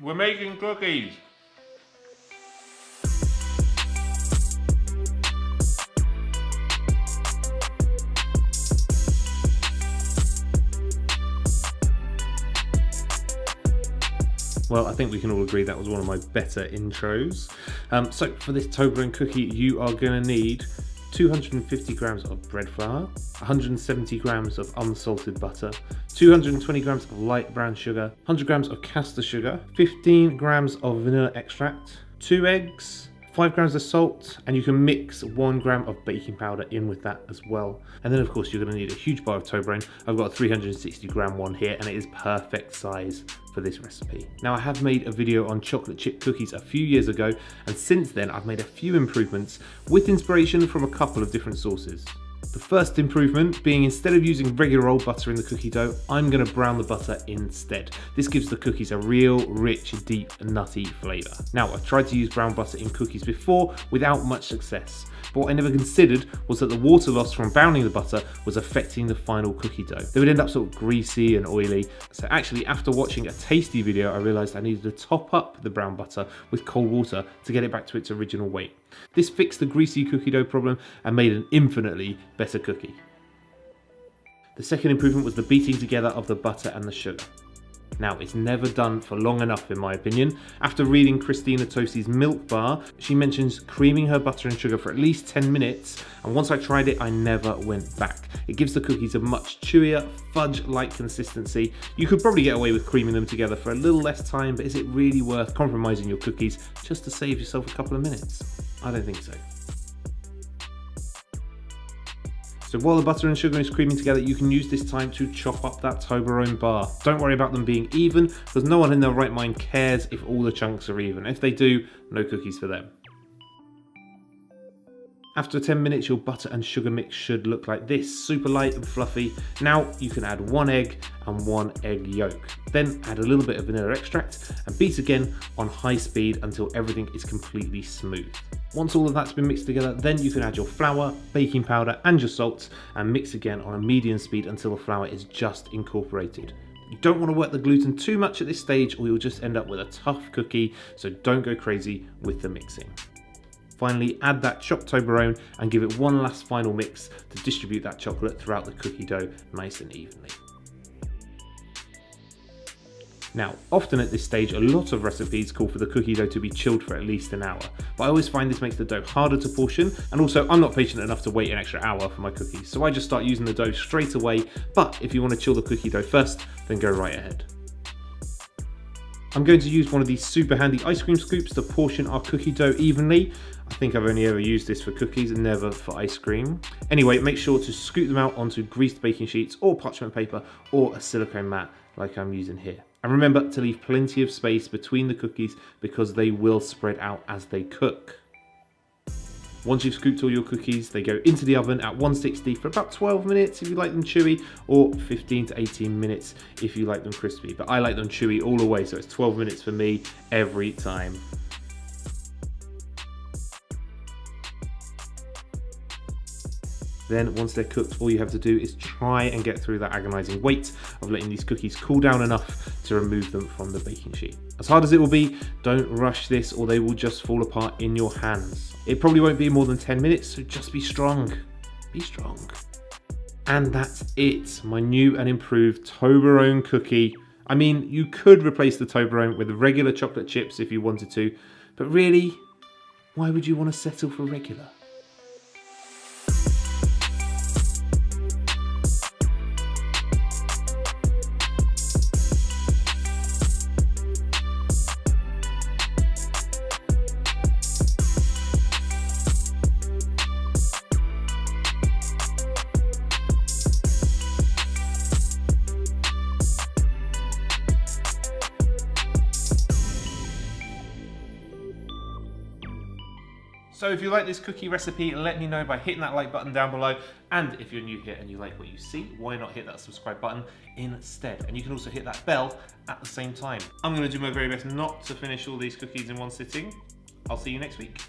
We're making cookies. Well, I think we can all agree that was one of my better intros. So for this Toblerone cookie, you are going to need 250 grams of bread flour, 170 grams of unsalted butter, 220 grams of light brown sugar, 100 grams of caster sugar, 15 grams of vanilla extract, 2 eggs, 5 grams of salt, and you can mix 1 gram of baking powder in with that as well. And then of course you're going to need a huge bar of Toblerone. I've got a 360 gram one here and it is perfect size for this recipe. Now I have made a video on chocolate chip cookies a few years ago, and since then I've made a few improvements with inspiration from a couple of different sources. The first improvement being, instead of using regular old butter in the cookie dough, I'm going to brown the butter instead. This gives the cookies a real rich, deep, nutty flavour. Now I've tried to use brown butter in cookies before without much success, but what I never considered was that the water loss from browning the butter was affecting the final cookie dough. They would end up sort of greasy and oily. So actually, after watching a tasty video, I realised I needed to top up the brown butter with cold water to get it back to its original weight. This fixed the greasy cookie dough problem and made an infinitely better cookie. The second improvement was the beating together of the butter and the sugar. Now, it's never done for long enough in my opinion. After reading Christina Tosi's Milk Bar, she mentions creaming her butter and sugar for at least 10 minutes, and once I tried it, I never went back. It gives the cookies a much chewier, fudge-like consistency. You could probably get away with creaming them together for a little less time, but is it really worth compromising your cookies just to save yourself a couple of minutes? I don't think so. So while the butter and sugar is creaming together, you can use this time to chop up that Toblerone bar. Don't worry about them being even, because no one in their right mind cares if all the chunks are even. If they do, no cookies for them. After 10 minutes, your butter and sugar mix should look like this, super light and fluffy. Now you can add 1 egg and 1 egg yolk. Then add a little bit of vanilla extract and beat again on high speed until everything is completely smooth. Once all of that's been mixed together, then you can add your flour, baking powder and your salt and mix again on a medium speed until the flour is just incorporated. You don't want to work the gluten too much at this stage or you'll just end up with a tough cookie, so don't go crazy with the mixing. Finally, add that chopped Toblerone and give it one last final mix to distribute that chocolate throughout the cookie dough nice and evenly. Now, often at this stage, a lot of recipes call for the cookie dough to be chilled for at least an hour, but I always find this makes the dough harder to portion, and also I'm not patient enough to wait an extra hour for my cookies, so I just start using the dough straight away, but if you want to chill the cookie dough first, then go right ahead. I'm going to use one of these super handy ice cream scoops to portion our cookie dough evenly. I think I've only ever used this for cookies and never for ice cream. Anyway, make sure to scoop them out onto greased baking sheets or parchment paper or a silicone mat like I'm using here. And remember to leave plenty of space between the cookies because they will spread out as they cook. Once you've scooped all your cookies, they go into the oven at 160 for about 12 minutes if you like them chewy, or 15 to 18 minutes if you like them crispy. But I like them chewy all the way, so it's 12 minutes for me every time. Then once they're cooked, all you have to do is try and get through that agonizing wait of letting these cookies cool down enough to remove them from the baking sheet. As hard as it will be, don't rush this or they will just fall apart in your hands. It probably won't be more than 10 minutes, so just be strong. Be strong. And that's it, my new and improved Toblerone cookie. I mean, you could replace the Toblerone with regular chocolate chips if you wanted to, but really, why would you want to settle for regular? So if you like this cookie recipe, let me know by hitting that like button down below. And if you're new here and you like what you see, why not hit that subscribe button instead? And you can also hit that bell at the same time. I'm going to do my very best not to finish all these cookies in one sitting. I'll see you next week.